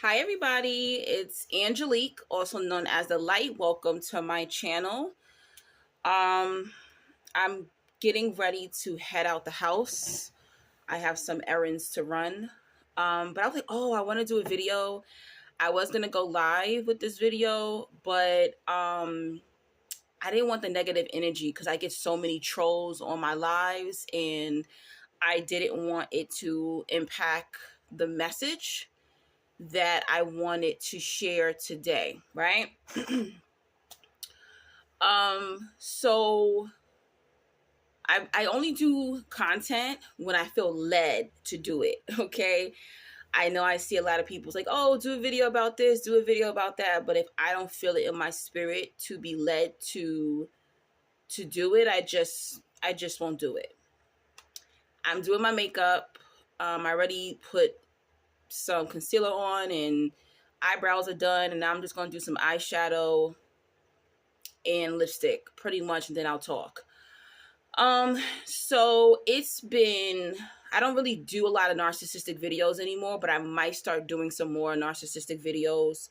Hi everybody, it's Angelique, also known as The Light. Welcome to my channel. I'm getting ready to head out the house. I have some errands to run. But I was like, oh, I want to do a video. I was gonna go live with this video, but I didn't want the negative energy because I get so many trolls on my lives, and I didn't want it to impact the message that I wanted to share today, right? So I only do content when I feel led to do it, okay? I know I see a lot of people's like, oh, do a video about this, do a video about that. But if I don't feel it in my spirit to be led to do it, I just won't do it. I'm doing my makeup. I already put some concealer on and eyebrows are done, and now I'm just gonna do some eyeshadow and lipstick pretty much, and then I'll talk. So I don't really do a lot of narcissistic videos anymore, but I might start doing some more narcissistic videos,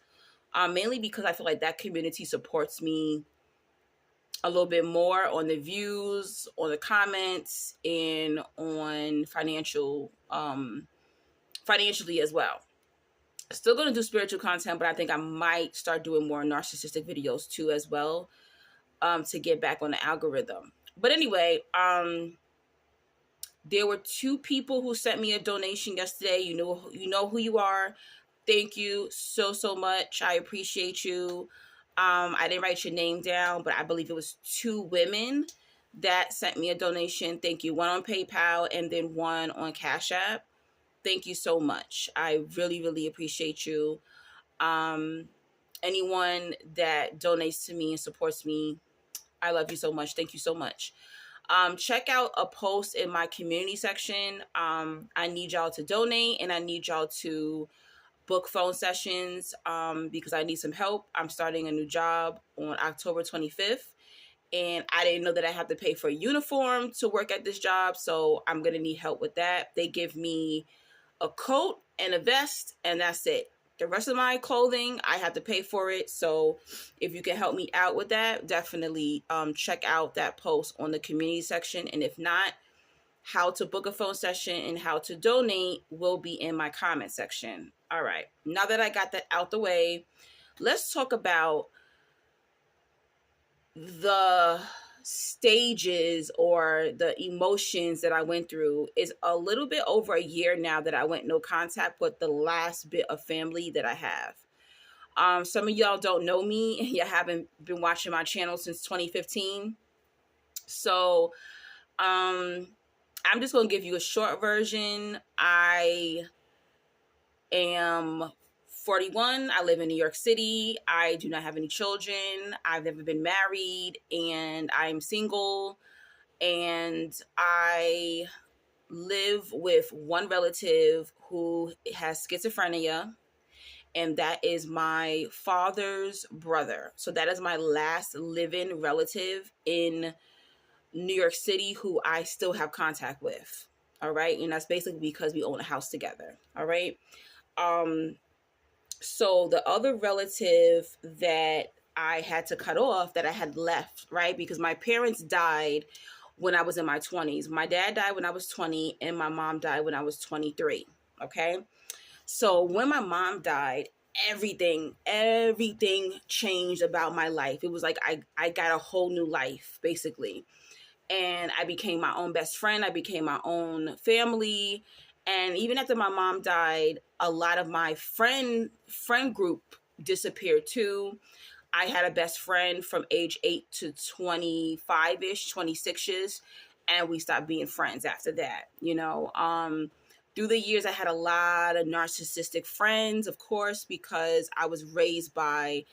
mainly because I feel like that community supports me a little bit more on the views, on the comments, and on financially as well. Still going to do spiritual content, but I think I might start doing more narcissistic videos too as well, to get back on the algorithm. But anyway, there were two people who sent me a donation yesterday. You know who you are. Thank you so much. I appreciate you. I didn't write your name down, but I believe it was two women that sent me a donation. Thank you. One on PayPal and then one on Cash App. Thank you so much. I really appreciate you. Anyone that donates to me and supports me, I love you so much. Thank you so much. Check out a post in my community section. I need y'all to donate, and I need y'all to book phone sessions because I need some help. I'm starting a new job on October 25th, and I didn't know that I have to pay for a uniform to work at this job, so I'm going to need help with that. They give me a coat and a vest, and that's it. The rest of my clothing, I have to pay for it. So if you can help me out with that, definitely check out that post on the community section. And if not, how to book a phone session and how to donate will be in my comment section. All right. Now that I got that out the way, let's talk about the stages or the emotions that I went through. Is a little bit over a year now that I went no contact with the last bit of family that I have. Some of y'all don't know me. You haven't been watching my channel since 2015. So I'm just going to give you a short version. I am 41. I live in New York City. I do not have any children. I've never been married, and I'm single. And I live with one relative who has schizophrenia, and that is my father's brother. So that is my last living relative in New York City who I still have contact with. All right. And that's basically because we own a house together. All right. So the other relative that I had to cut off, that I had left, right? Because my parents died when I was in my 20s. My dad died when I was 20 and my mom died when I was 23. Okay. So when my mom died, everything changed about my life. It was like I got a whole new life, basically. And I became my own best friend. I became my own family. And even after my mom died, a lot of my friend group disappeared too. I had a best friend from age 8 to 25-ish, 26-ish, and we stopped being friends after that. Through the years, I had a lot of narcissistic friends, of course, because I was raised by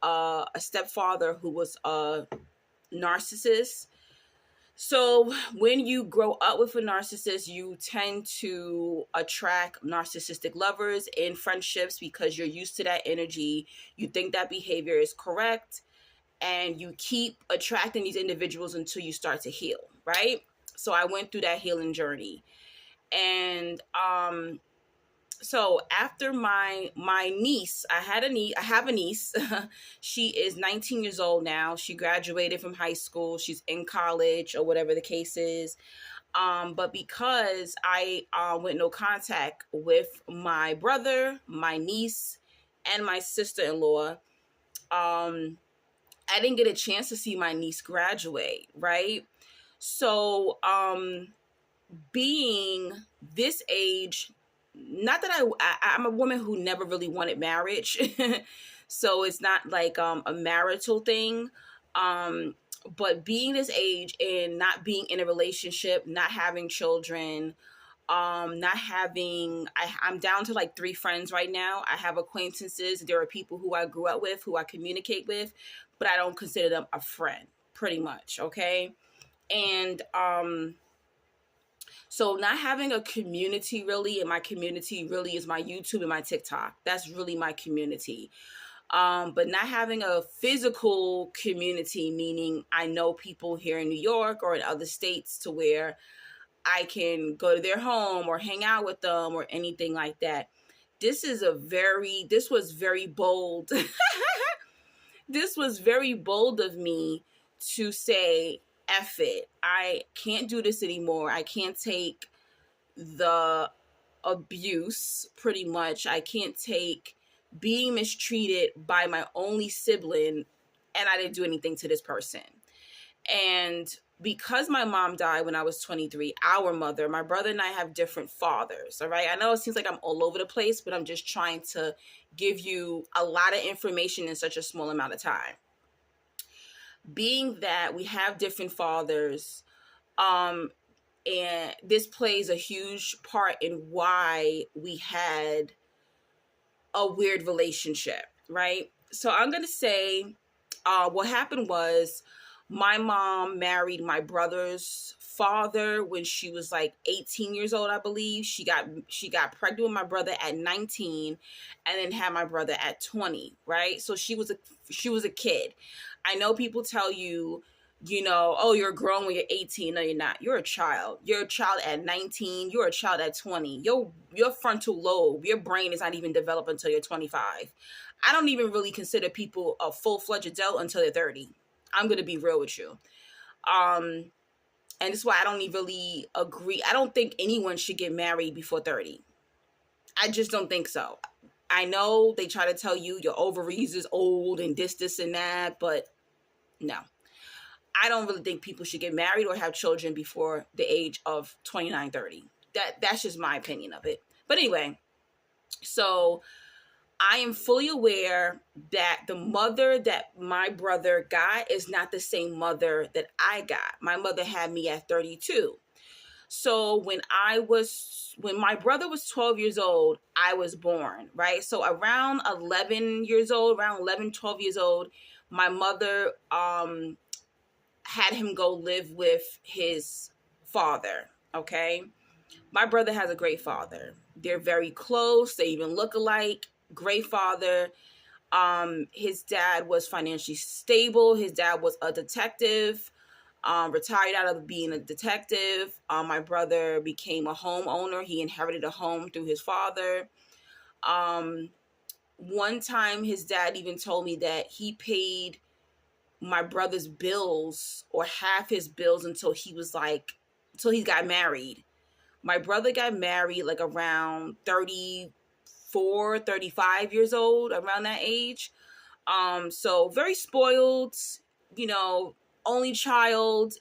a stepfather who was a narcissist. So when you grow up with a narcissist, you tend to attract narcissistic lovers in friendships because you're used to that energy. You think that behavior is correct, and you keep attracting these individuals until you start to heal, right? So I went through that healing journey. And So after my niece, I have a niece. She is 19 years old now. She graduated from high school. She's in college or whatever the case is. But because I went no contact with my brother, my niece, and my sister-in-law, I didn't get a chance to see my niece graduate, right? So being this age, not that I'm a woman who never really wanted marriage. So it's not like a marital thing. But being this age and not being in a relationship, not having children, not having I'm down to like 3 friends right now. I have acquaintances. There are people who I grew up with, who I communicate with, but I don't consider them a friend, pretty much. Okay. And so not having a community really, and my community really is my YouTube and my TikTok. That's really my community. But not having a physical community, meaning I know people here in New York or in other states to where I can go to their home or hang out with them or anything like that. This was very bold. This was very bold of me to say, F it. I can't do this anymore. I can't take the abuse, pretty much. I can't take being mistreated by my only sibling, and I didn't do anything to this person. And because my mom died when I was 23, our mother, my brother and I have different fathers, all right? I know it seems like I'm all over the place, but I'm just trying to give you a lot of information in such a small amount of time. Being that we have different fathers, and this plays a huge part in why we had a weird relationship, right? So I'm going to say what happened was my mom married my brother's father when she was like 18 years old, I believe. She got pregnant with my brother at 19 and then had my brother at 20, right? So she was a kid. I know people tell you, oh, you're grown when you're 18. No, you're not. You're a child. You're a child at 19. You're a child at 20. Your frontal lobe, your brain is not even developed until you're 25. I don't even really consider people a full-fledged adult until they're 30. I'm going to be real with you. And that's why I don't even really agree. I don't think anyone should get married before 30. I just don't think so. I know they try to tell you your ovaries is old and this and that, but no. I don't really think people should get married or have children before the age of 29, 30. That's just my opinion of it. But anyway, so I am fully aware that the mother that my brother got is not the same mother that I got. My mother had me at 32. So when my brother was 12 years old, I was born, right? So around 11 years old, around 11, 12 years old, my mother had him go live with his father, okay? My brother has a great father. They're very close. They even look alike. Great father. His dad was financially stable. His dad was a detective, retired out of being a detective. My brother became a homeowner. He inherited a home through his father. One time his dad even told me that he paid my brother's bills or half his bills until he got married. My brother got married like around 34, 35 years old, around that age. So very spoiled, only child,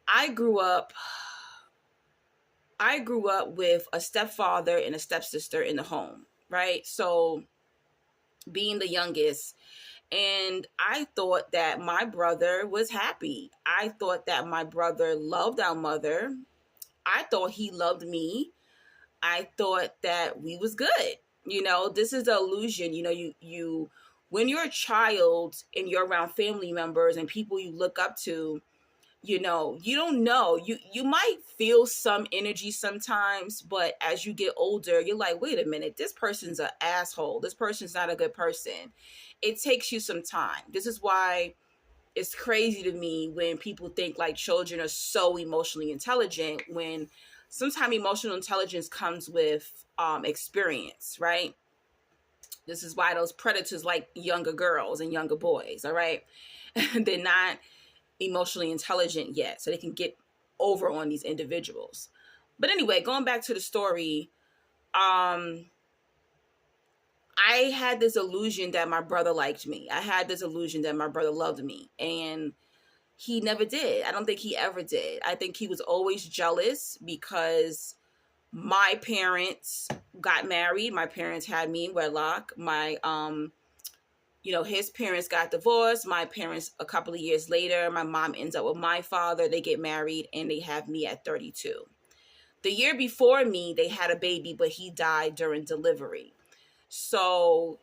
I grew up with a stepfather and a stepsister in the home, right? So being the youngest, and I thought that my brother was happy. I thought that my brother loved our mother. I thought he loved me. I thought that we was good. This is the illusion. You when you're a child and you're around family members and people you look up to, you don't know. You might feel some energy sometimes, but as you get older, you're like, wait a minute, this person's an asshole. This person's not a good person. It takes you some time. This is why it's crazy to me when people think like children are so emotionally intelligent when sometimes emotional intelligence comes with experience, right? This is why those predators like younger girls and younger boys, all right? They're not emotionally intelligent yet, so they can get over on these individuals. But anyway, going back to the story, I had this illusion that my brother liked me. I had this illusion that my brother loved me, and he never did. I don't think he ever did. I think he was always jealous because my parents got married. My parents had me in wedlock. His parents got divorced. My parents, a couple of years later, my mom ends up with my father. They get married and they have me at 32. The year before me, they had a baby, but he died during delivery. So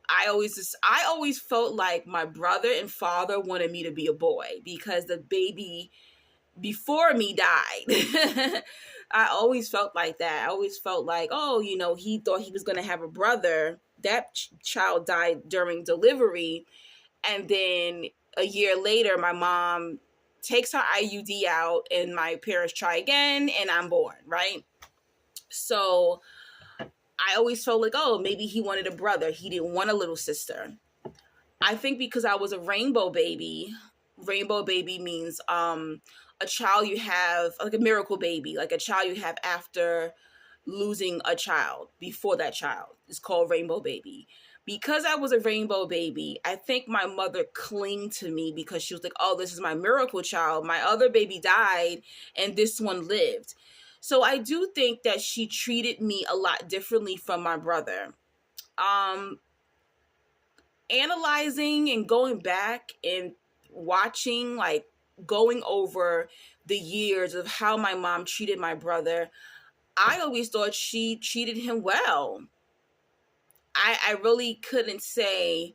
I always felt like my brother and father wanted me to be a boy because the baby before me died. I always felt like that. I always felt like, he thought he was going to have a brother. That child died during delivery. And then a year later, my mom takes her IUD out and my parents try again and I'm born, right? So I always felt like, maybe he wanted a brother. He didn't want a little sister. I think because I was a rainbow baby means a child you have, like a miracle baby, like a child you have after losing a child before that child. It's called rainbow baby. Because I was a rainbow baby, I think my mother clung to me because she was like, this is my miracle child. My other baby died and this one lived. So I do think that she treated me a lot differently from my brother. Analyzing and going back and watching, like going over the years of how my mom treated my brother, I always thought she treated him well. I really couldn't say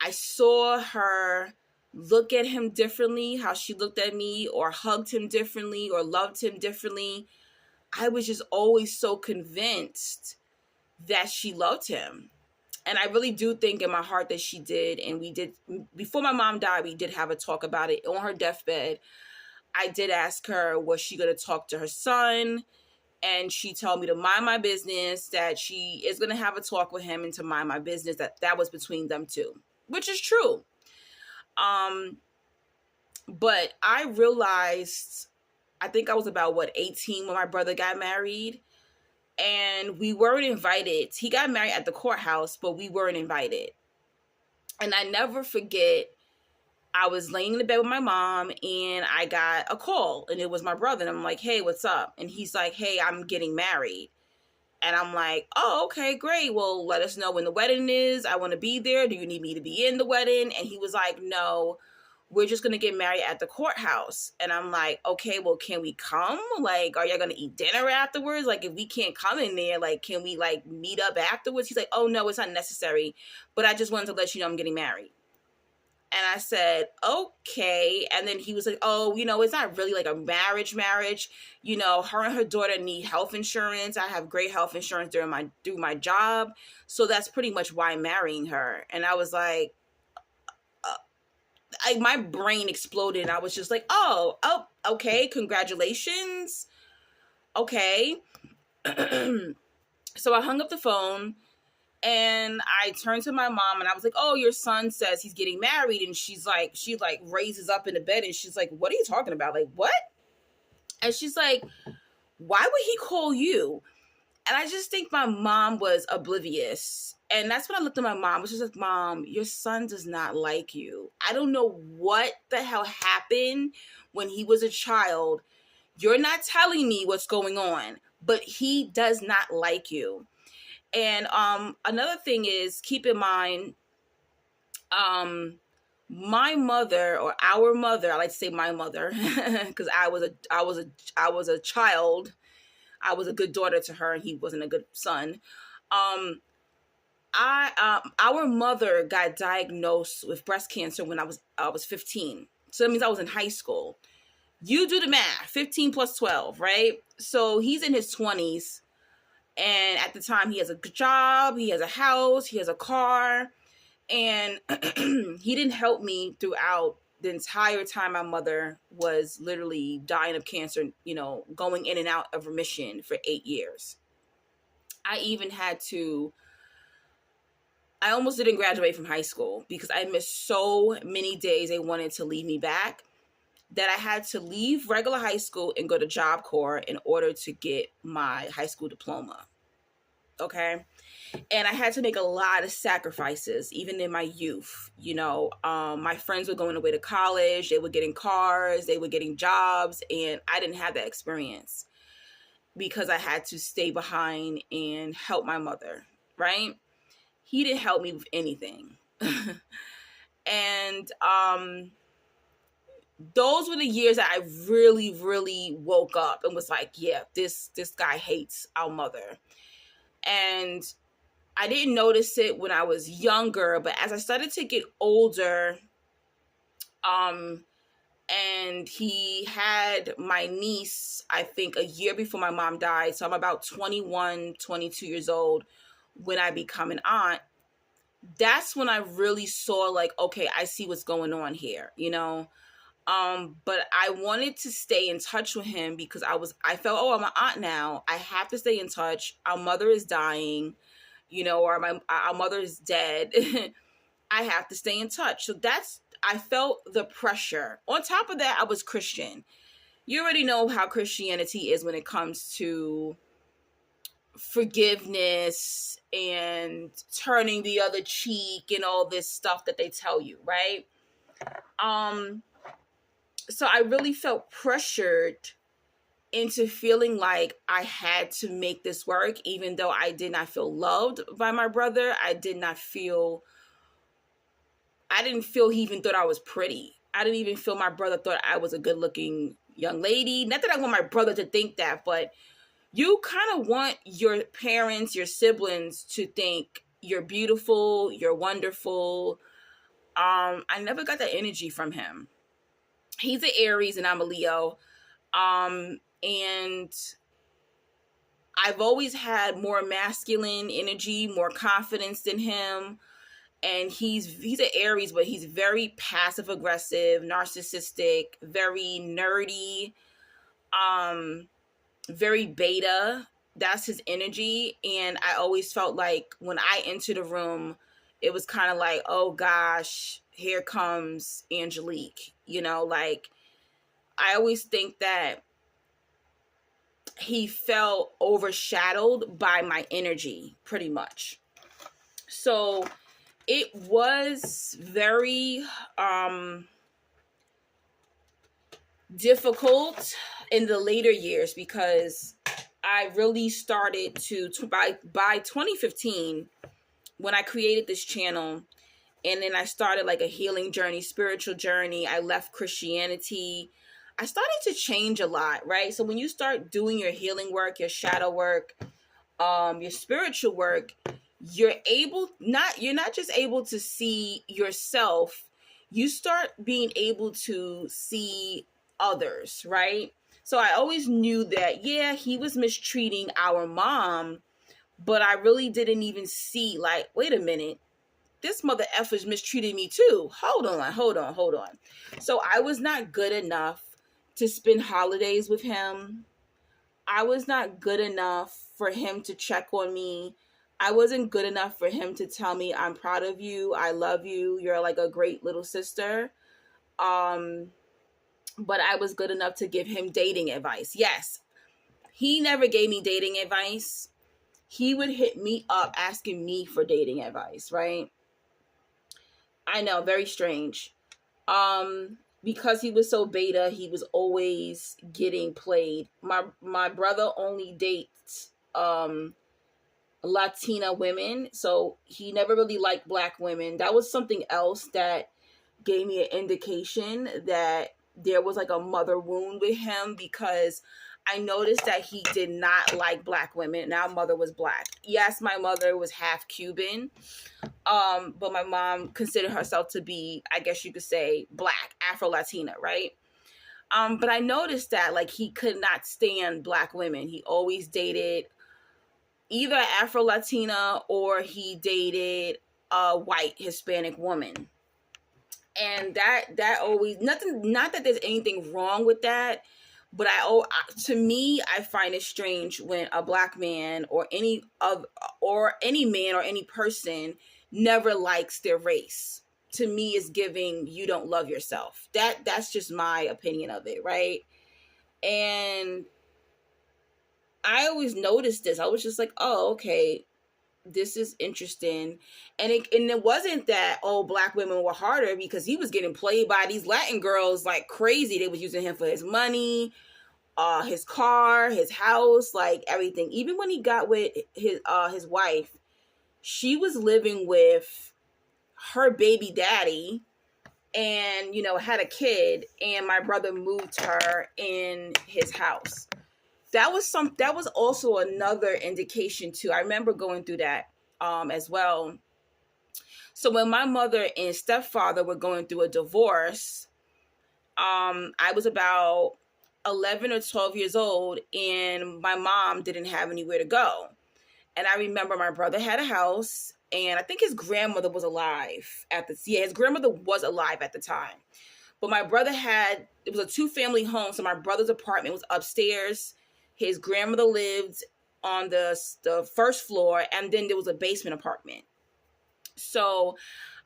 I saw her look at him differently, how she looked at me, or hugged him differently, or loved him differently. I was just always so convinced that she loved him. And I really do think in my heart that she did. And we did, before my mom died, we did have a talk about it on her deathbed. I did ask her, was she going to talk to her son? And she told me to mind my business, that she is going to have a talk with him and to mind my business, that was between them two, which is true. But I realized, I think I was about 18 when my brother got married. And we weren't invited. He got married at the courthouse, but we weren't invited. And I never forget, I was laying in the bed with my mom and I got a call and it was my brother. And I'm like, hey, what's up? And he's like, hey, I'm getting married. And I'm like, oh, okay, great. Well, let us know when the wedding is. I want to be there. Do you need me to be in the wedding? And he was like, no, we're just going to get married at the courthouse. And I'm like, okay, well, can we come? Like, are y'all going to eat dinner afterwards? Like, if we can't come in there, like, can we, like, meet up afterwards? He's like, oh, no, it's not necessary. But I just wanted to let you know I'm getting married. And I said, okay. And then he was like, oh, it's not really like a marriage. Her and her daughter need health insurance. I have great health insurance through my job. So that's pretty much why I'm marrying her. And I was like, my brain exploded. And I was just like, oh, okay. Congratulations. Okay. So I hung up the phone. And I turned to my mom and I was like, oh, your son says he's getting married. And she raises up in the bed and she's like, what are you talking about? Like, what? And she's like, why would he call you? And I just think my mom was oblivious. And that's when I looked at my mom. I was just like, Mom, your son does not like you. I don't know what the hell happened when he was a child. You're not telling me what's going on, but he does not like you. And another thing is, keep in mind, my mother, or our mother, I like to say my mother, because I was a child. I was a good daughter to her, and he wasn't a good son. Our mother got diagnosed with breast cancer when I was 15. So that means I was in high school. You do the math, 15 plus 12, right? So he's in his 20s. And at the time, he has a good job, he has a house, he has a car, and he didn't help me throughout the entire time my mother was literally dying of cancer, going in and out of remission for 8 years. I almost didn't graduate from high school because I missed so many days they wanted to leave me back that I had to leave regular high school and go to Job Corps in order to get my high school diploma. Okay. And I had to make a lot of sacrifices, even in my youth. My friends were going away to college, they were getting cars, they were getting jobs, and I didn't have that experience because I had to stay behind and help my mother, right? He didn't help me with anything. And those were the years that I really, really woke up and was like, yeah, this guy hates our mother. And I didn't notice it when I was younger, but as I started to get older, and he had my niece, I think a year before my mom died. So I'm about 21, 22 years old when I become an aunt. That's when I really saw like, okay, I see what's going on here, But I wanted to stay in touch with him because I felt, oh, I'm an aunt now. I have to stay in touch. Our mother is dying, or our mother is dead. I have to stay in touch. So I felt the pressure. On top of that, I was Christian. You already know how Christianity is when it comes to forgiveness and turning the other cheek and all this stuff that they tell you, right? So I really felt pressured into feeling like I had to make this work, even though I did not feel loved by my brother. I didn't feel he even thought I was pretty. I didn't even feel my brother thought I was a good looking young lady. Not that I want my brother to think that, but you kind of want your parents, your siblings to think you're beautiful, you're wonderful. I never got that energy from him. He's an Aries and I'm a Leo. And I've always had more masculine energy, more confidence than him. And he's an Aries, but he's very passive aggressive, narcissistic, very nerdy, very beta. That's his energy. And I always felt like when I entered a room, it was kind of like, oh gosh, here comes Angelique. Like I always think that he felt overshadowed by my energy pretty much. So it was very difficult in the later years because I really started to by 2015 when I created this channel, and then I started like a healing journey, spiritual journey. I left Christianity. I started to change a lot, right? So when you start doing your healing work, your shadow work, your spiritual work, you're not just able to see yourself, you start being able to see others, right? So I always knew that, yeah, he was mistreating our mom, but I really didn't even see like, wait a minute, this mother effer's mistreated me too. Hold on. So I was not good enough to spend holidays with him. I was not good enough for him to check on me. I wasn't good enough for him to tell me, I'm proud of you, I love you, you're like a great little sister. But I was good enough to give him dating advice. Yes, he never gave me dating advice. He would hit me up asking me for dating advice, right? I know, very strange. Because he was so beta, he was always getting played. My brother only dates Latina women, so he never really liked black women. That was something else that gave me an indication that there was like a mother wound with him, because I noticed that he did not like black women, and our mother was black. Yes, my mother was half Cuban, but my mom considered herself to be, I guess you could say, black, Afro-Latina, right? But I noticed that like he could not stand black women. He always dated either Afro-Latina or he dated a white Hispanic woman. And that always, nothing, not that there's anything wrong with that, but to me, I find it strange when a black man or any man or any person never likes their race. To me, is giving, you don't love yourself. That's just my opinion of it, right? And I always noticed this. I was just like, oh, okay, this is interesting. And it wasn't that, oh, black women were harder, because he was getting played by these Latin girls like crazy. They was using him for his money, his car, his house, like everything. Even when he got with his wife, she was living with her baby daddy, and had a kid, and my brother moved her in his house. That was also another indication too. I remember going through that as well. So when my mother and stepfather were going through a divorce, I was about 11 or 12 years old, and my mom didn't have anywhere to go. And I remember my brother had a house, and I think his grandmother was alive his grandmother was alive at the time. But my brother it was a 2-family home, so my brother's apartment was upstairs. His grandmother lived on the first floor, and then there was a basement apartment. So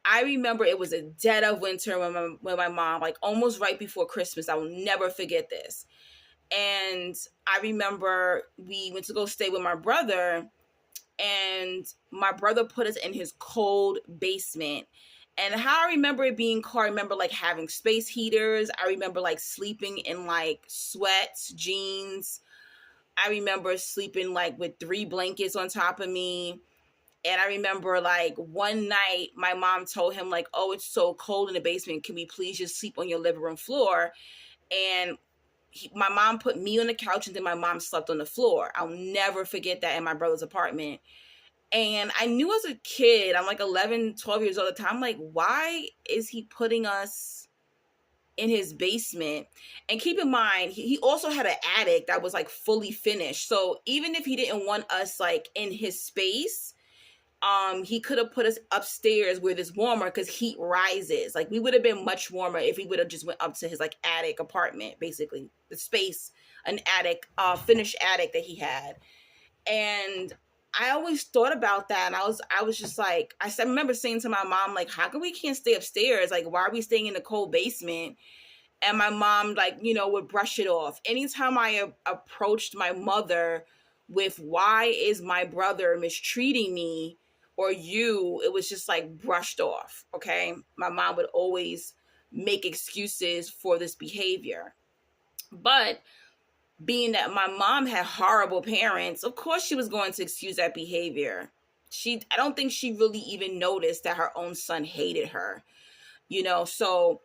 I remember it was a dead of winter when my mom, like almost right before Christmas, I will never forget this. And I remember we went to go stay with my brother, and my brother put us in his cold basement. And how I remember it being cold, I remember like having space heaters. I remember like sleeping in like sweats, jeans. I remember sleeping like with 3 blankets on top of me. And I remember like one night my mom told him like, oh, it's so cold in the basement. Can we please just sleep on your living room floor? And my mom put me on the couch, and then my mom slept on the floor. I'll never forget that, in my brother's apartment. And I knew as a kid, I'm like 11, 12 years old at the time, I'm like, why is he putting us in his basement? And keep in mind, he also had an attic that was like fully finished. So even if he didn't want us like in his space, he could have put us upstairs where it's warmer, because heat rises. Like we would have been much warmer if he would have just went up to his like attic apartment, basically the space, an attic, finished attic that he had. And I always thought about that, and I was just like, I remember saying to my mom, like, how come we can't stay upstairs? Like, why are we staying in the cold basement? And my mom, like, would brush it off. Anytime I approached my mother with, why is my brother mistreating me or you, it was just like brushed off. Okay. My mom would always make excuses for this behavior. But being that my mom had horrible parents, of course she was going to excuse that behavior. I don't think she really even noticed that her own son hated her, so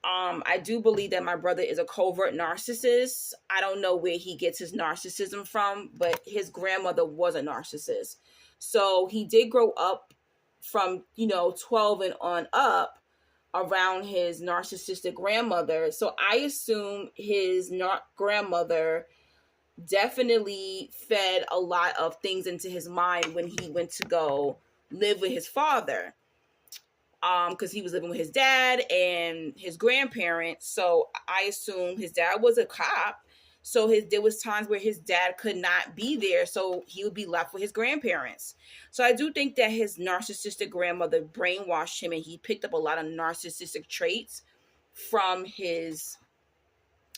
I do believe that my brother is a covert narcissist. I don't know where he gets his narcissism from, but his grandmother was a narcissist. So he did grow up from, 12 and on up around his narcissistic grandmother. So I assume his grandmother definitely fed a lot of things into his mind when he went to go live with his father. Because he was living with his dad and his grandparents. So I assume his dad was a cop. So there was times where his dad could not be there. So he would be left with his grandparents. So I do think that his narcissistic grandmother brainwashed him, and he picked up a lot of narcissistic traits from his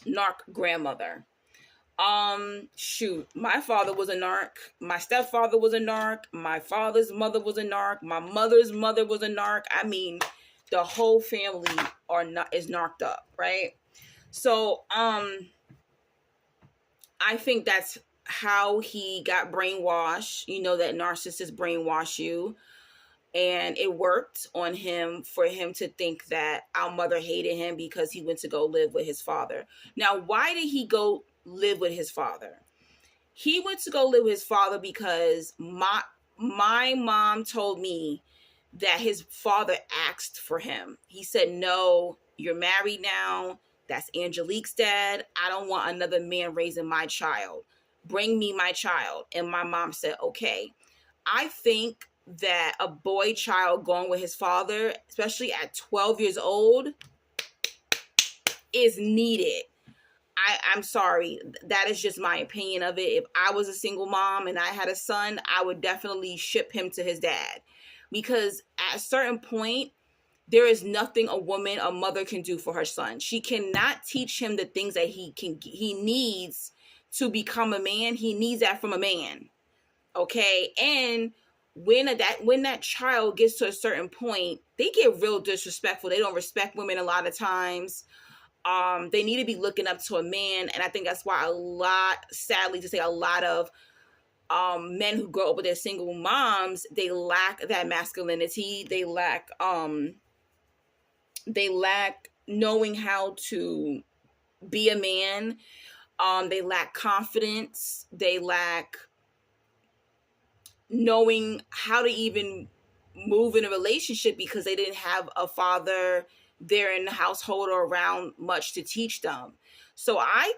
narc grandmother. My father was a narc. My stepfather was a narc. My father's mother was a narc. My mother's mother was a narc. I mean, the whole family is narked up, right? So, I think that's how he got brainwashed. That narcissists brainwash you. And it worked on him, for him to think that our mother hated him because he went to go live with his father. Now, why did he go live with his father? He went to go live with his father because my mom told me that his father asked for him. He said, no, you're married now. That's Angelique's dad. I don't want another man raising my child. Bring me my child. And my mom said, okay. I think that a boy child going with his father, especially at 12 years old, is needed. I'm sorry. That is just my opinion of it. If I was a single mom and I had a son, I would definitely ship him to his dad. Because at a certain point, there is nothing a mother can do for her son. She cannot teach him the things that he needs to become a man. He needs that from a man. Okay? And when that child gets to a certain point, they get real disrespectful. They don't respect women a lot of times. They need to be looking up to a man, and I think that's why sadly to say, a lot of men who grow up with their single moms, they lack that masculinity. They lack knowing how to be a man. They lack confidence. They lack knowing how to even move in a relationship because they didn't have a father there in the household or around much to teach them. So I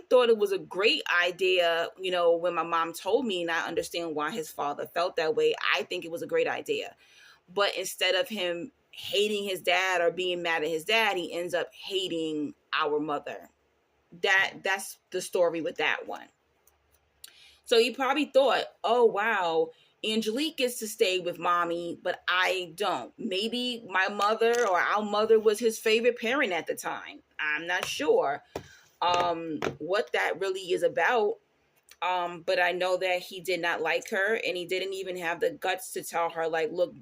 thought it was a great idea, when my mom told me, and I understand why his father felt that way. I think it was a great idea. But instead of him hating his dad or being mad at his dad, he ends up hating our mother. That's the story with that one. So he probably thought, oh, wow, Angelique gets to stay with mommy, but I don't. Maybe my mother or our mother was his favorite parent at the time. I'm not sure what that really is about. But I know that he did not like her, and he didn't even have the guts to tell her, like, look,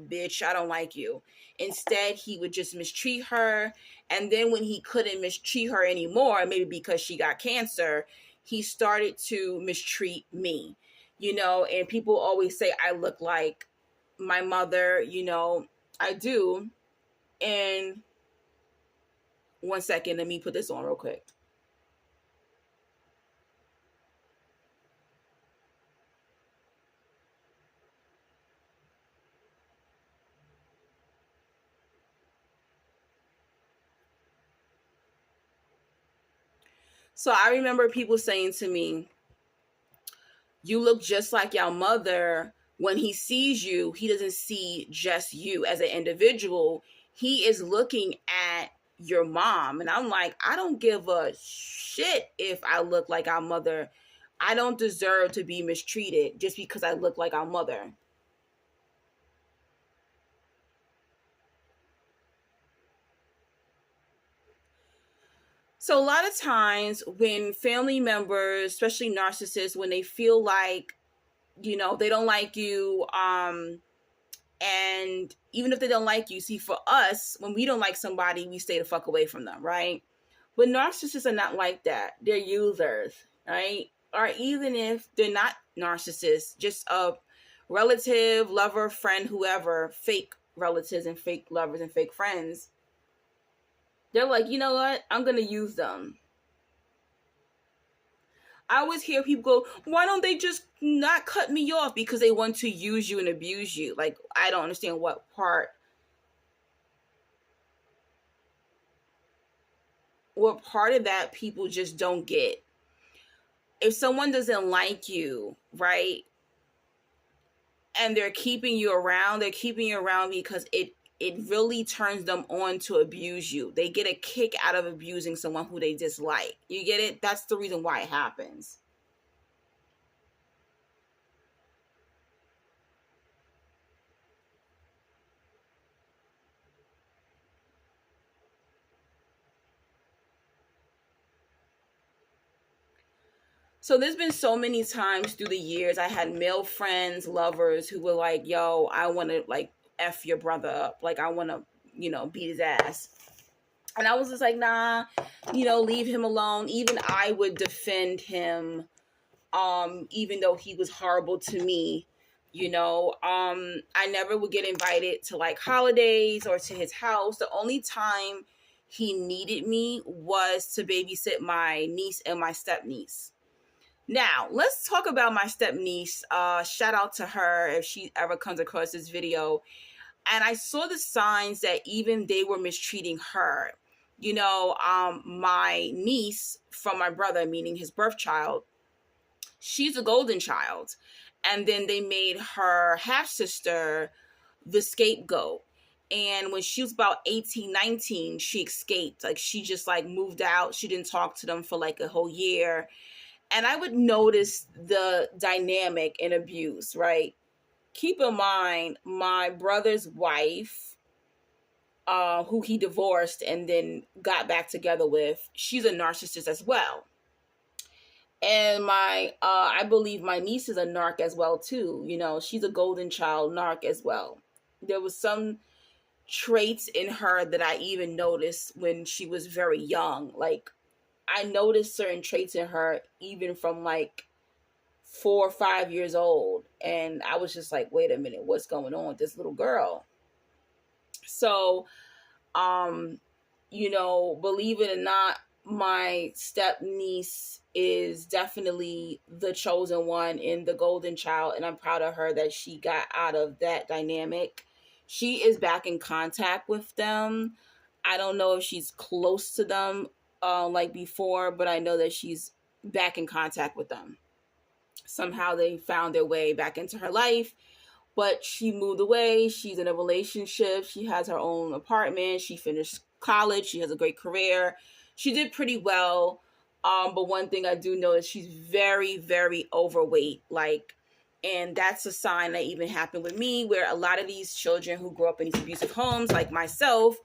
bitch, I don't like you. Instead, he would just mistreat her. And then when he couldn't mistreat her anymore, maybe because she got cancer, he started to mistreat me, and people always say I look like my mother, I do. And 1 second, let me put this on real quick. So I remember people saying to me, you look just like your mother. When he sees you, he doesn't see just you as an individual. He is looking at your mom. And I'm like, I don't give a shit if I look like our mother. I don't deserve to be mistreated just because I look like our mother. So a lot of times when family members, especially narcissists, when they feel like, they don't like you, and even if they don't like you, see, for us, when we don't like somebody, we stay the fuck away from them, right? But narcissists are not like that. They're users, right? Or even if they're not narcissists, just a relative, lover, friend, whoever, fake relatives and fake lovers and fake friends, they're like, you know what? I'm going to use them. I always hear people go, why don't they just not cut me off? Because they want to use you and abuse you. Like, I don't understand what part of that people just don't get. If someone doesn't like you, right, and they're keeping you around because it really turns them on to abuse you. They get a kick out of abusing someone who they dislike. You get it? That's the reason why it happens. So there's been so many times through the years I had male friends, lovers who were like, yo, I want to like F your brother up. Like, I want to, beat his ass. And I was just like, nah, leave him alone. Even I would defend him, even though he was horrible to me. I never would get invited to like holidays or to his house. The only time he needed me was to babysit my niece and my stepniece. Now, let's talk about my stepniece. Shout out to her if she ever comes across this video. And I saw the signs that even they were mistreating her. My niece from my brother, meaning his birth child, she's a golden child. And then they made her half sister the scapegoat. And when she was about 18, 19, she escaped. Like, she just like moved out. She didn't talk to them for like a whole year. And I would notice the dynamic in abuse, right? Keep in mind, my brother's wife, who he divorced and then got back together with, she's a narcissist as well. And I believe my niece is a narc as well too. You know, she's a golden child narc as well. There was some traits in her that I even noticed when she was very young. Like, I noticed certain traits in her even from like 4 or 5 years old. And I was just like, wait a minute, what's going on with this little girl? So, believe it or not, my step niece is definitely the chosen one in the golden child, and I'm proud of her that she got out of that dynamic. She is back in contact with them. I don't know if she's close to them like before, but I know that she's back in contact with them. Somehow they found their way back into her life, but she moved away. She's in a relationship. She has her own apartment. She finished college. She has a great career. She did pretty well. But one thing I do know is she's very, very overweight. And that's a sign that even happened with me, where a lot of these children who grow up in these abusive homes, like myself,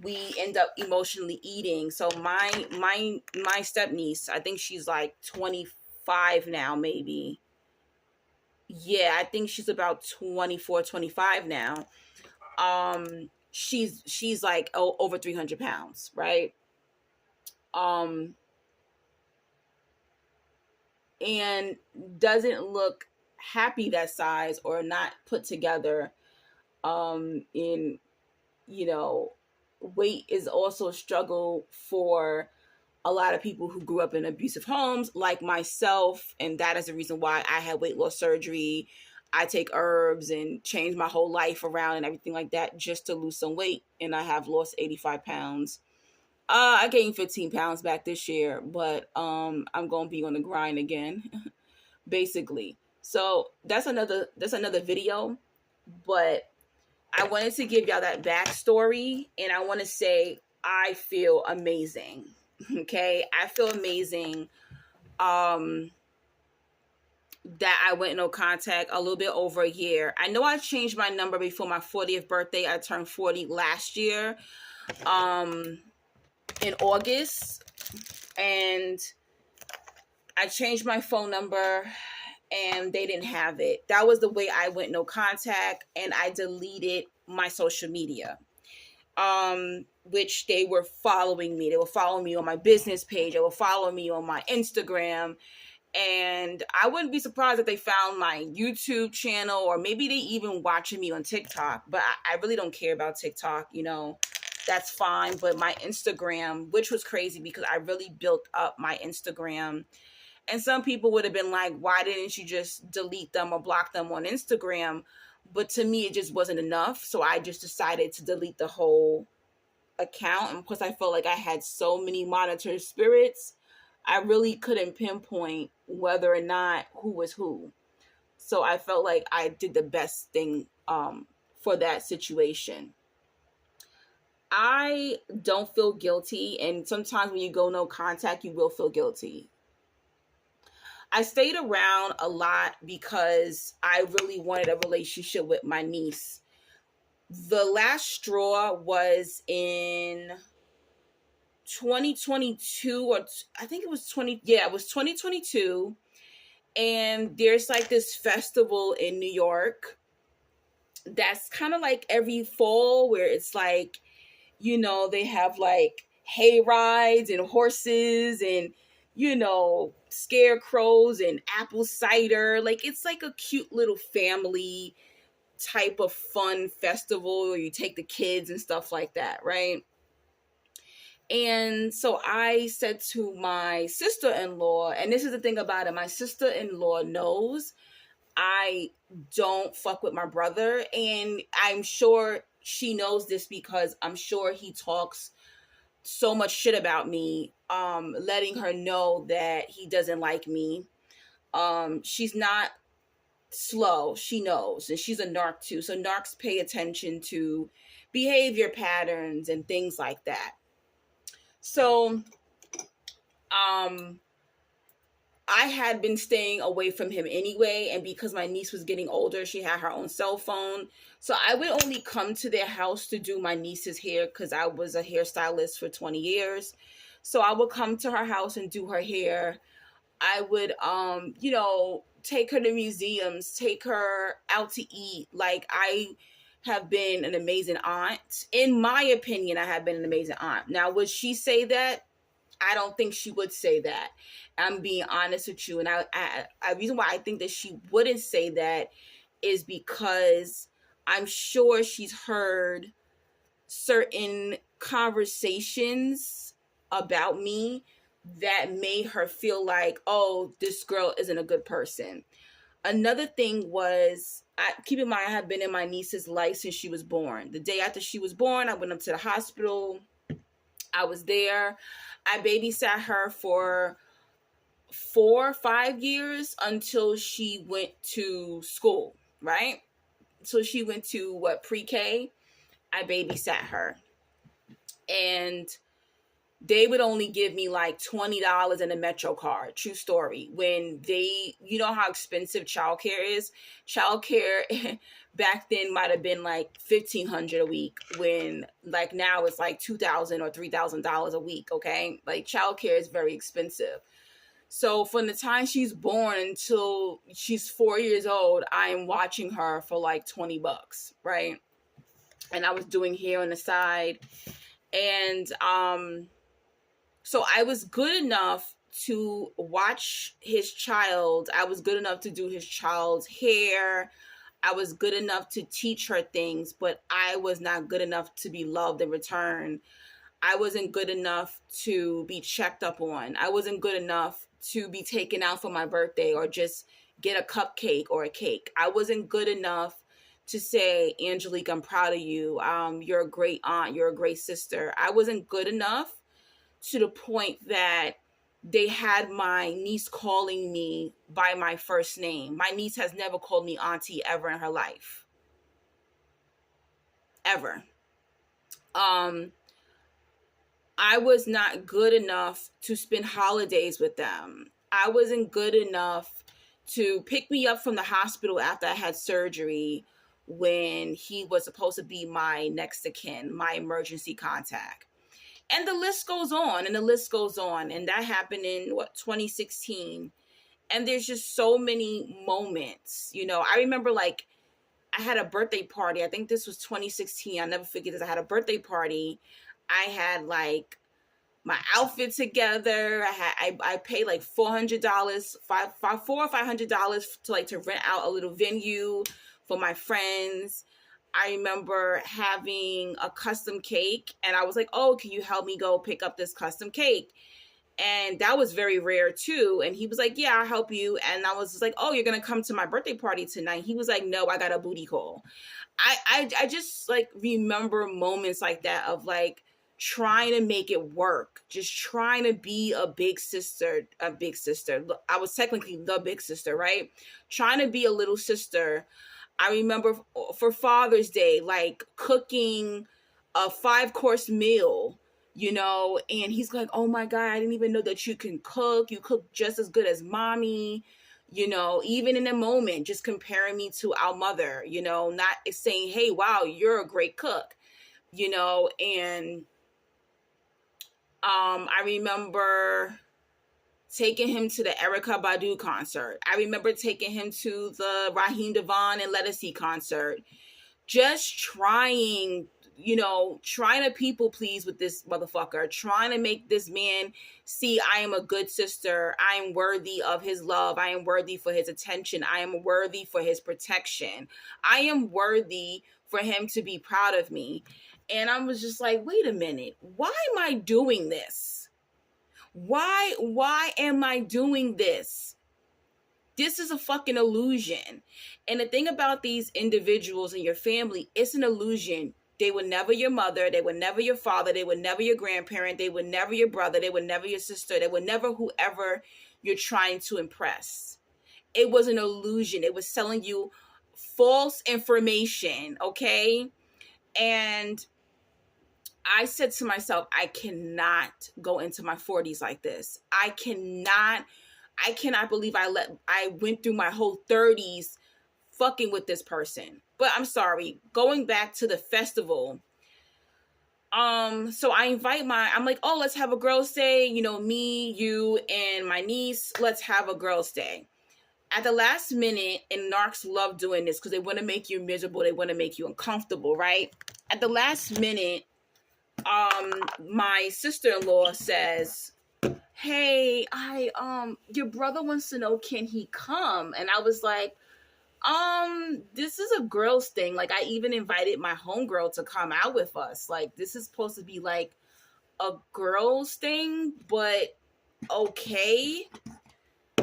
we end up emotionally eating. So my step niece, I think she's like 25 now, maybe. Yeah, I think she's about 24, 25 now. She's like over 300 pounds, right? And doesn't look happy that size or not put together. In, weight is also a struggle for a lot of people who grew up in abusive homes like myself, and that is the reason why I had weight loss surgery. I take herbs and change my whole life around and everything like that just to lose some weight, and I have lost 85 pounds. I gained 15 pounds back this year, but I'm gonna be on the grind again, basically. So that's another video, but I wanted to give y'all that backstory, and I want to say I feel amazing. Okay, I feel amazing. That I went no contact a little bit over a year. I know I changed my number before my 40th birthday. I turned 40 last year, in August, and I changed my phone number, and they didn't have it. That was the way I went no contact, and I deleted my social media. Which they were following me. They were following me on my business page. They were following me on my Instagram. And I wouldn't be surprised if they found my YouTube channel, or maybe they even watching me on TikTok. But I really don't care about TikTok, that's fine. But my Instagram, which was crazy because I really built up my Instagram. And some people would have been like, why didn't you just delete them or block them on Instagram? But to me, it just wasn't enough. So I just decided to delete the whole account. And plus, I felt like I had so many monitored spirits, I really couldn't pinpoint whether or not who was who. So I felt like I did the best thing for that situation. I don't feel guilty. And sometimes when you go no contact, you will feel guilty. I stayed around a lot because I really wanted a relationship with my niece. The last straw was in 2022, or I think it was 2022. And there's like this festival in New York that's kind of like every fall, where it's like, they have like hay rides and horses and, scarecrows and apple cider. Like, it's like a cute little family type of fun festival where you take the kids and stuff like that, right? And so I said to my sister-in-law, and this is the thing about it, my sister-in-law knows I don't fuck with my brother, and I'm sure she knows this because I'm sure he talks so much shit about me, letting her know that he doesn't like me. She's not slow. She knows, and she's a narc too. So narcs pay attention to behavior patterns and things like that. So, I had been staying away from him anyway, and because my niece was getting older, she had her own cell phone. So I would only come to their house to do my niece's hair because I was a hairstylist for 20 years. So I would come to her house and do her hair. I would, take her to museums, take her out to eat. Like, I have been an amazing aunt. In my opinion, I have been an amazing aunt. Now, would she say that? I don't think she would say that. I'm being honest with you. And I reason why I think that she wouldn't say that is because I'm sure she's heard certain conversations about me that made her feel like, oh, this girl isn't a good person. Another thing was, keep in mind, I have been in my niece's life since she was born. The day after she was born, I went up to the hospital. I was there. I babysat her for 4 or 5 years until she went to school, right? So she went to pre-K. I babysat her. And they would only give me like $20 in a Metro card. True story. When you know how expensive childcare is? Childcare back then might have been like $1,500 a week, when like now it's like $2,000 or $3,000 a week. Okay. Like, childcare is very expensive. So from the time she's born until she's 4 years old, I'm watching her for like $20, right? And I was doing hair on the side. And, so I was good enough to watch his child. I was good enough to do his child's hair. I was good enough to teach her things, but I was not good enough to be loved in return. I wasn't good enough to be checked up on. I wasn't good enough to be taken out for my birthday or just get a cupcake or a cake. I wasn't good enough to say, Angelique, I'm proud of you. You're a great aunt. You're a great sister. I wasn't good enough to the point that they had my niece calling me by my first name. My niece has never called me auntie ever in her life. Ever. I was not good enough to spend holidays with them. I wasn't good enough to pick me up from the hospital after I had surgery when he was supposed to be my next of kin, my emergency contact. And the list goes on and the list goes on. And that happened in 2016. And there's just so many moments, I remember like I had a birthday party. I think this was 2016. I'll never forget this. I had a birthday party. I had like my outfit together. I paid like $400, $400 or $500 to rent out a little venue for my friends. I remember having a custom cake, and I was like, oh, can you help me go pick up this custom cake? And that was very rare too. And he was like, yeah, I'll help you. And I was just like, oh, you're going to come to my birthday party tonight? He was like, no, I got a booty call. I just like remember moments like that of like trying to make it work, just trying to be a big sister. I was technically the big sister, right? Trying to be a little sister. I remember for Father's Day, like cooking a 5-course meal, and he's like, oh my God, I didn't even know that you can cook. You cook just as good as mommy, even in a moment, just comparing me to our mother, not saying, hey, wow, you're a great cook, and I remember taking him to the Erykah Badu concert. I remember taking him to the Raheem Devon and Lettucey concert. Just trying to people please with this motherfucker. Trying to make this man see I am a good sister. I am worthy of his love. I am worthy for his attention. I am worthy for his protection. I am worthy for him to be proud of me. And I was just like, wait a minute. Why am I doing this? Why am I doing this? This is a fucking illusion. And the thing about these individuals in your family, it's an illusion. They were never your mother. They were never your father. They were never your grandparent. They were never your brother. They were never your sister. They were never whoever you're trying to impress. it was an illusion. It was selling you false information, okay? And I said to myself, I cannot go into my 40s like this. I cannot believe I went through my whole 30s fucking with this person. But I'm sorry, going back to the festival. So I'm like, oh, let's have a girls' day. You know, me, you, and my niece, let's have a girls' day. At the last minute, and narcs love doing this because they want to make you miserable. They want to make you uncomfortable, right? At the last minute, my sister-in-law says, hey, your brother wants to know, can he come? And I was like, this is a girls thing. Like, I even invited my homegirl to come out with us. Like, this is supposed to be like a girls thing, but okay.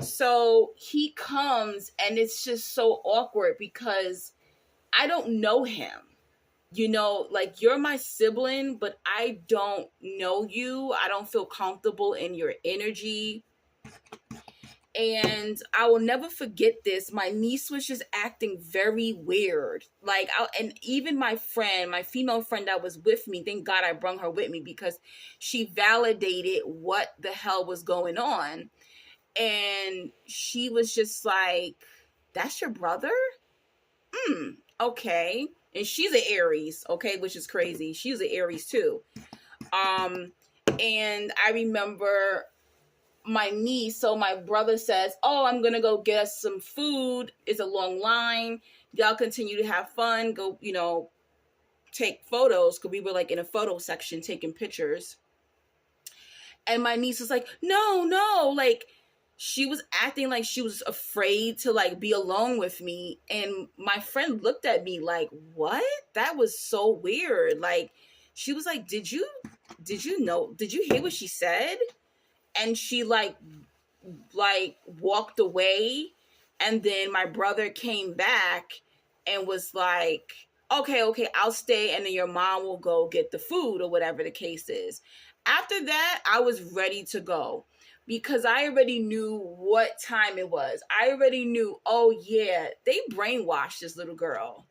So he comes, and it's just so awkward because I don't know him. You know, like, you're my sibling, but I don't know you. I don't feel comfortable in your energy. And I will never forget this. My niece was just acting very weird. Like, and even my female friend that was with me, thank God I brung her with me because she validated what the hell was going on. And she was just like, that's your brother? Okay. And she's an Aries, okay, which is crazy. She's an Aries too. And I remember my niece, so my brother says, oh, I'm gonna go get us some food. It's a long line. Y'all continue to have fun. Go, you know, take photos, because we were like in a photo section taking pictures. And my niece was like, no, like, she was acting like she was afraid to like be alone with me. And my friend looked at me like, what? That was so weird. Like, she was like, did you hear what she said? And she like walked away. And then my brother came back and was like, okay, I'll stay. And then your mom will go get the food or whatever the case is. After that, I was ready to go because I already knew what time it was. I already knew, oh yeah, they brainwashed this little girl.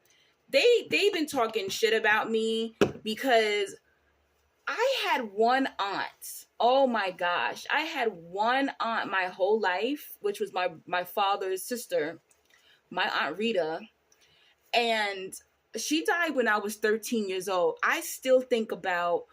They've been talking shit about me because I had one aunt. Oh my gosh. I had one aunt my whole life, which was my father's sister, my Aunt Rita. And she died when I was 13 years old. I still think about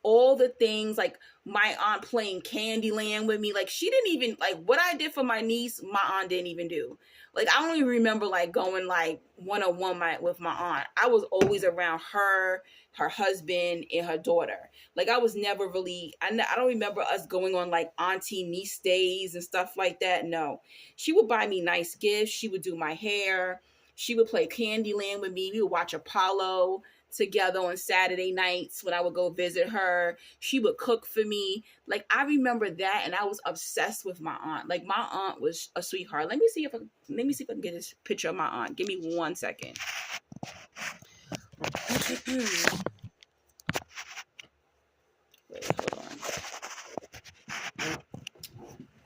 all the things, like my aunt playing Candyland with me. Like, she didn't even, like, what I did for my niece, my aunt didn't even do. Like, I don't even remember like going like one-on-one with my aunt. I was always around her husband, and her daughter. Like, I was never really, I don't remember us going on like auntie niece days and stuff like that. No, she would buy me nice gifts. She would do my hair. She would play Candyland with me. We would watch Apollo together on Saturday nights when I would go visit her. She would cook for me. Like, I remember that, and I was obsessed with my aunt. Like, my aunt was a sweetheart. Let me see if I can get this picture of my aunt. Give me 1 second. Wait, hold on.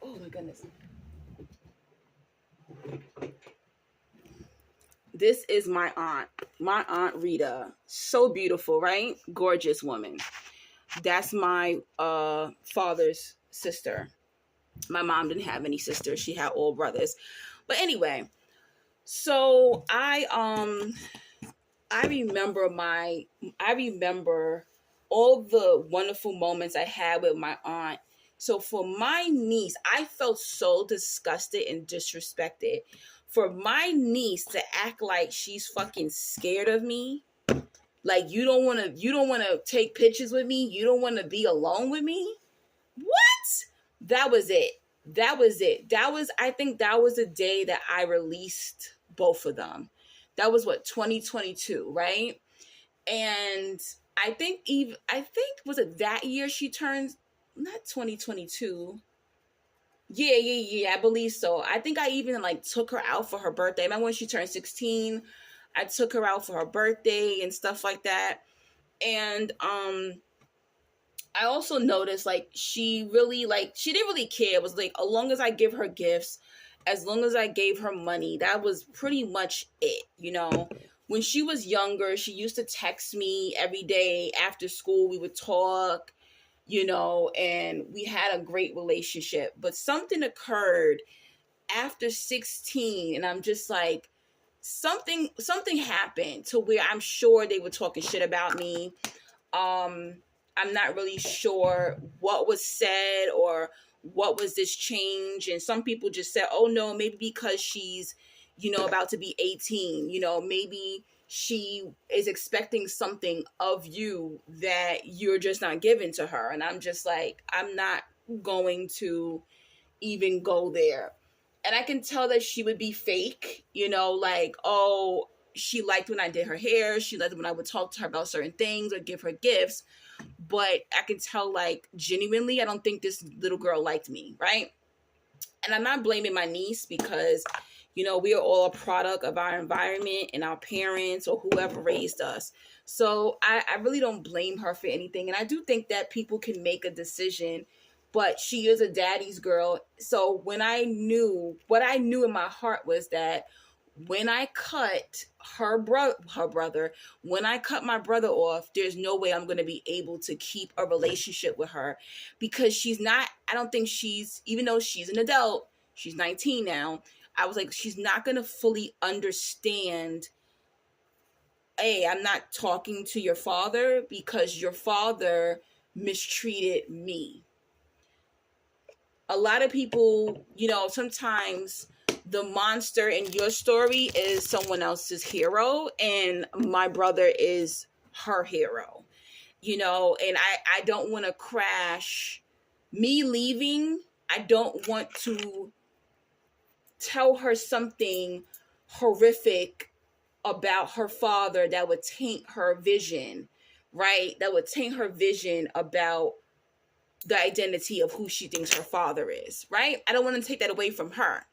Oh my goodness. This is my Aunt Rita. So beautiful, right? Gorgeous woman. That's my father's sister. My mom didn't have any sisters. She had all brothers. But anyway, so I remember all the wonderful moments I had with my aunt. So for my niece, I felt so disgusted and disrespected. For my niece to act like she's fucking scared of me, like you don't want to take pictures with me, you don't want to be alone with me. What? That was it. I think that was the day that I released both of them. That was 2022, right? And I think was it that year she turned, not 2022. Yeah, I believe so. I think I even like took her out for her birthday. Remember when she turned 16? I took her out for her birthday and stuff like that. And I also noticed like she didn't really care. It was like, as long as I give her gifts, as long as I gave her money, that was pretty much it. When she was younger, she used to text me every day after school. We would talk, and we had a great relationship. But something occurred after 16, and I'm just like, something happened to where I'm sure they were talking shit about me. I'm not really sure what was said or what was this change. And some people just said, oh no, maybe because she's, about to be 18, maybe she is expecting something of you that you're just not giving to her. And I'm just like, I'm not going to even go there. And I can tell that she would be fake, like, oh, she liked when I did her hair. She liked when I would talk to her about certain things or give her gifts. But I can tell, like, genuinely, I don't think this little girl liked me, right? And I'm not blaming my niece because, we are all a product of our environment and our parents or whoever raised us. So I really don't blame her for anything. And I do think that people can make a decision, but she is a daddy's girl. So what I knew in my heart was that when I cut her brother, when I cut my brother off, there's no way I'm going to be able to keep a relationship with her, because I don't think even though she's an adult, she's 19 now, I was like, she's not going to fully understand, hey, I'm not talking to your father because your father mistreated me. A lot of people, sometimes the monster in your story is someone else's hero, and my brother is her hero, and I don't want to crash me leaving. I don't want to tell her something horrific about her father that would taint her vision, right? That would taint her vision about the identity of who she thinks her father is, right? I don't want to take that away from her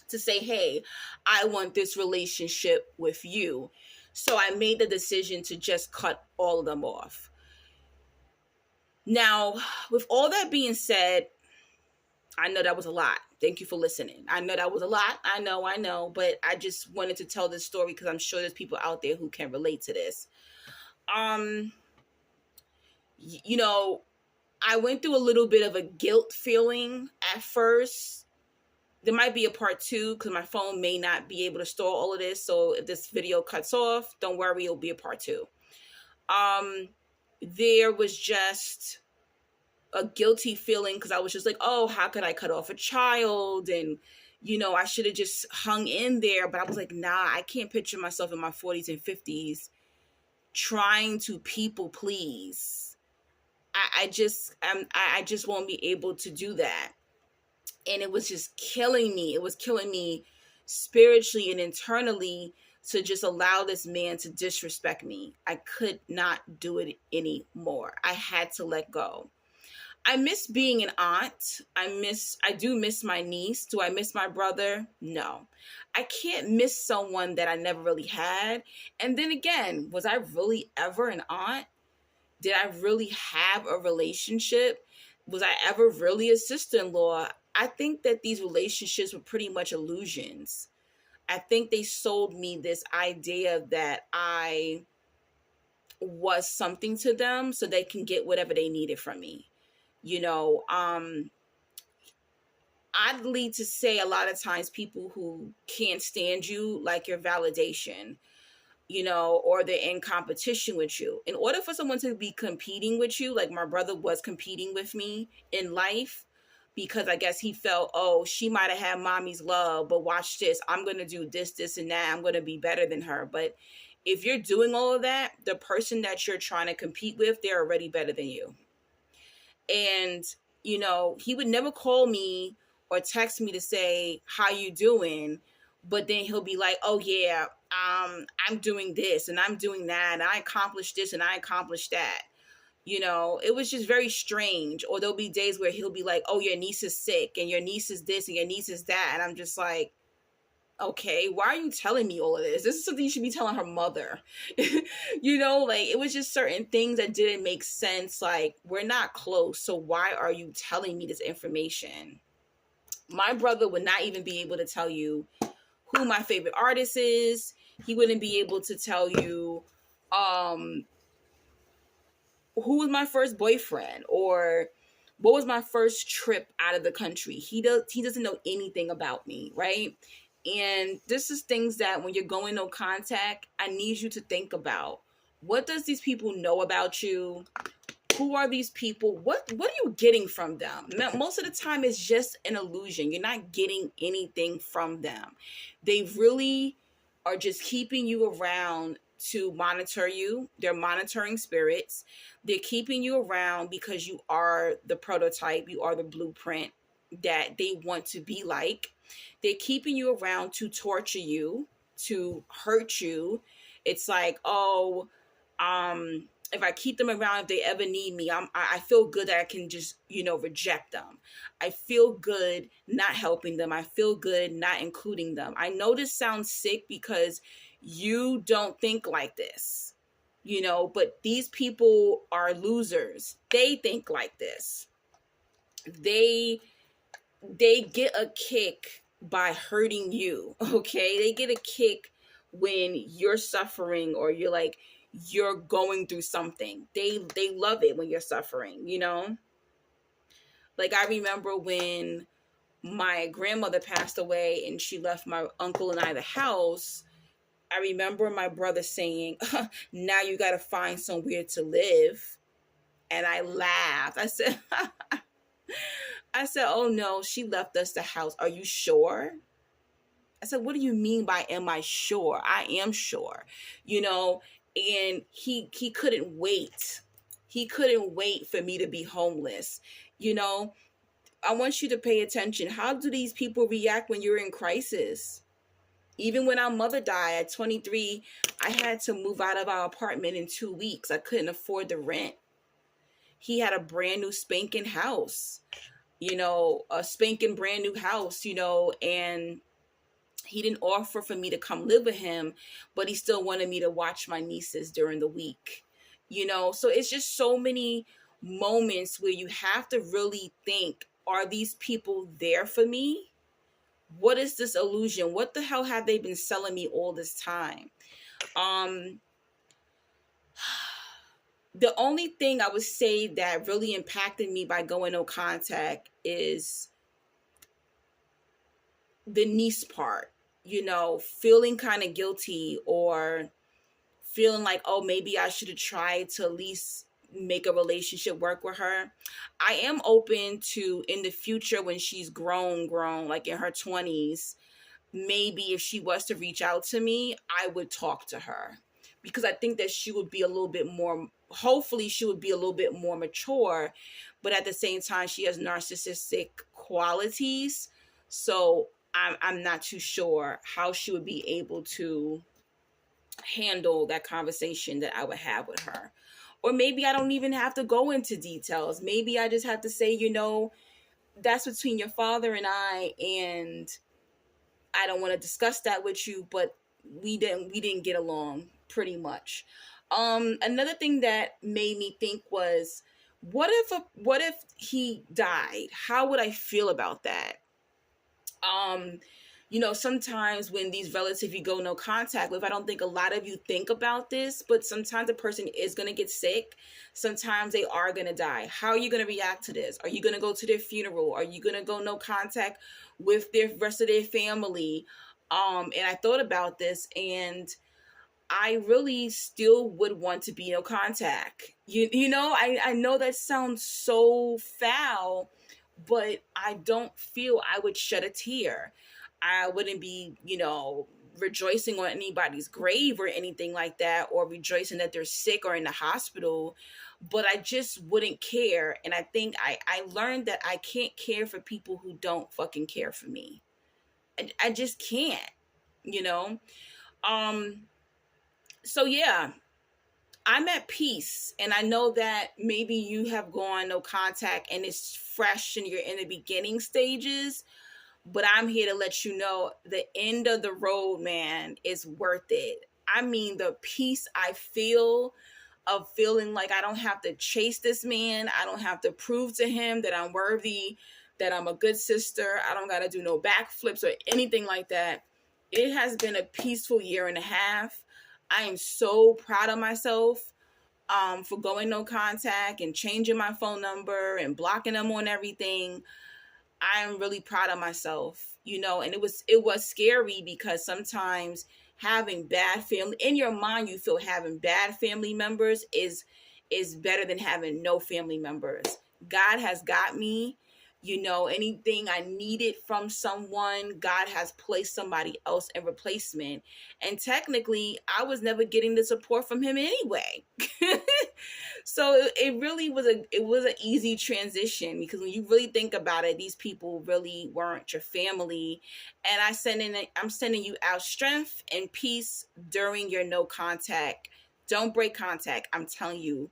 to say, hey, I want this relationship with you. So I made the decision to just cut all of them off. Now, with all that being said, I know that was a lot. Thank you for listening. I know that was a lot. I know, but I just wanted to tell this story because I'm sure there's people out there who can relate to this. I went through a little bit of a guilt feeling at first. There might be a part 2 because my phone may not be able to store all of this. So if this video cuts off, don't worry, it'll be a part 2. There was just a guilty feeling because I was just like, oh, how could I cut off a child? And, I should have just hung in there. But I was like, nah, I can't picture myself in my 40s and 50s trying to people please. I just won't be able to do that. And it was just killing me. It was killing me spiritually and internally to just allow this man to disrespect me. I could not do it anymore. I had to let go. I miss being an aunt. I do miss my niece. Do I miss my brother? No. I can't miss someone that I never really had. And then again, was I really ever an aunt? Did I really have a relationship? Was I ever really a sister-in-law? I think that these relationships were pretty much illusions. I think they sold me this idea that I was something to them so they can get whatever they needed from me. Oddly to say, a lot of times people who can't stand you like your validation, or they're in competition with you. In order for someone to be competing with you, like my brother was competing with me in life, because I guess he felt, oh, she might have had mommy's love, but watch this. I'm going to do this, and that. I'm going to be better than her. But if you're doing all of that, the person that you're trying to compete with, they're already better than you. And, he would never call me or text me to say, how you doing? But then he'll be like, oh, yeah, I'm doing this and I'm doing that. And I accomplished this and I accomplished that. It was just very strange. Or there'll be days where he'll be like, oh, your niece is sick and your niece is this and your niece is that. And I'm just like, okay, why are you telling me all of this? This is something you should be telling her mother. It was just certain things that didn't make sense. Like, we're not close, so why are you telling me this information? My brother would not even be able to tell you who my favorite artist is. He wouldn't be able to tell you um who was my first boyfriend or what was my first trip out of the country. He doesn't know anything about me, right? And this is things that when you're going no contact, I need you to think about. What does these people know about you? Who are these people? What are you getting from them? Most of the time it's just an illusion. You're not getting anything from them. They really are just keeping you around to monitor you. They're monitoring spirits. They're keeping you around because you are the prototype, you are the blueprint that they want to be like. They're keeping you around to torture you, to hurt you. It's like, oh, if I keep them around, if they ever need me, I feel good that I can just, reject them. I feel good not helping them. I feel good not including them. I know this sounds sick because you don't think like this, but these people are losers. They think like this. They get a kick by hurting you, okay? They get a kick when you're suffering or you're going through something. They love it when you're suffering, Like I remember when my grandmother passed away and she left my uncle and I the house. I remember my brother saying, now you got to find somewhere to live. And I laughed. I said, oh no, she left us the house. Are you sure? I said, what do you mean by am I sure? I am sure, and he couldn't wait. He couldn't wait for me to be homeless. I want you to pay attention. How do these people react when you're in crisis? Even when our mother died at 23, I had to move out of our apartment in 2 weeks. I couldn't afford the rent. He had a brand new spanking house, a spanking brand new house, and he didn't offer for me to come live with him, but he still wanted me to watch my nieces during the week, So it's just so many moments where you have to really think, are these people there for me? What is this illusion? What the hell have they been selling me all this time? The only thing I would say that really impacted me by going no contact is the niece part, feeling kind of guilty or feeling like, oh, maybe I should have tried to at least make a relationship work with her. I am open to, in the future when she's grown, like in her 20s, maybe if she was to reach out to me, I would talk to her because I think that she would be a little bit more, hopefully she would be a little bit more mature, but at the same time, she has narcissistic qualities. So I'm not too sure how she would be able to handle that conversation that I would have with her. Or maybe I don't even have to go into details. Maybe I just have to say, that's between your father and I don't want to discuss that with you, but we didn't get along pretty much. Another thing that made me think was, what if he died? How would I feel about that? Sometimes when these relatives you go no contact with, I don't think a lot of you think about this, but sometimes a person is going to get sick. Sometimes they are going to die. How are you going to react to this? Are you going to go to their funeral? Are you going to go no contact with the rest of their family? And I thought about this, and I really still would want to be no contact. I know that sounds so foul, but I don't feel I would shed a tear. I wouldn't be, rejoicing on anybody's grave or anything like that, or rejoicing that they're sick or in the hospital, but I just wouldn't care. And I think I learned that I can't care for people who don't fucking care for me. I just can't, So yeah, I'm at peace. And I know that maybe you have gone no contact and it's fresh and you're in the beginning stages. But I'm here to let you know the end of the road, man, is worth it. I mean, the peace I feel of feeling like I don't have to chase this man. I don't have to prove to him that I'm worthy that I'm a good sister. I don't got to do no backflips or anything like that. It has been a peaceful year and a half. I am so proud of myself for going no contact and changing my phone number and blocking them on everything. I am really proud of myself, you know, and it was scary because sometimes having bad family in your mind, you feel having bad family members is better than having no family members. God has got me. You know, anything I needed from someone, God has placed somebody else in replacement. And technically, I was never getting the support from him anyway. So it really was an easy transition, because when you really think about it, these people really weren't your family. And I'm sending you out strength and peace during your no contact. Don't break contact. I'm telling you.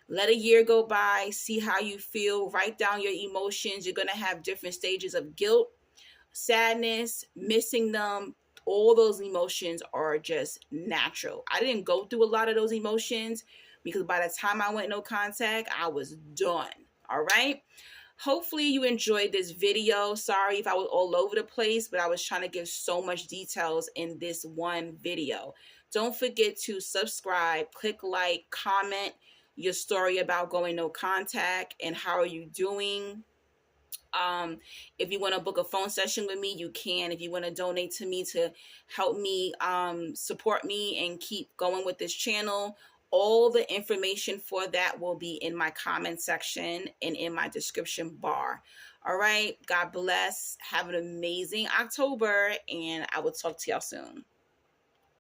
Let a year go by, see how you feel, write down your emotions. You're going to have different stages of guilt, sadness, missing them. All those emotions are just natural. I didn't go through a lot of those emotions because by the time I went no contact, I was done. All right. Hopefully you enjoyed this video. Sorry if I was all over the place, but I was trying to give so much details in this one video. Don't forget to subscribe, click like, comment your story about going no contact and how are you doing. If you want to book a phone session with me, you can. If you want to donate to me to help me support me and keep going with this channel, all the information for that will be in my comment section and in my description bar. All right. God bless. Have an amazing October, and I will talk to y'all soon.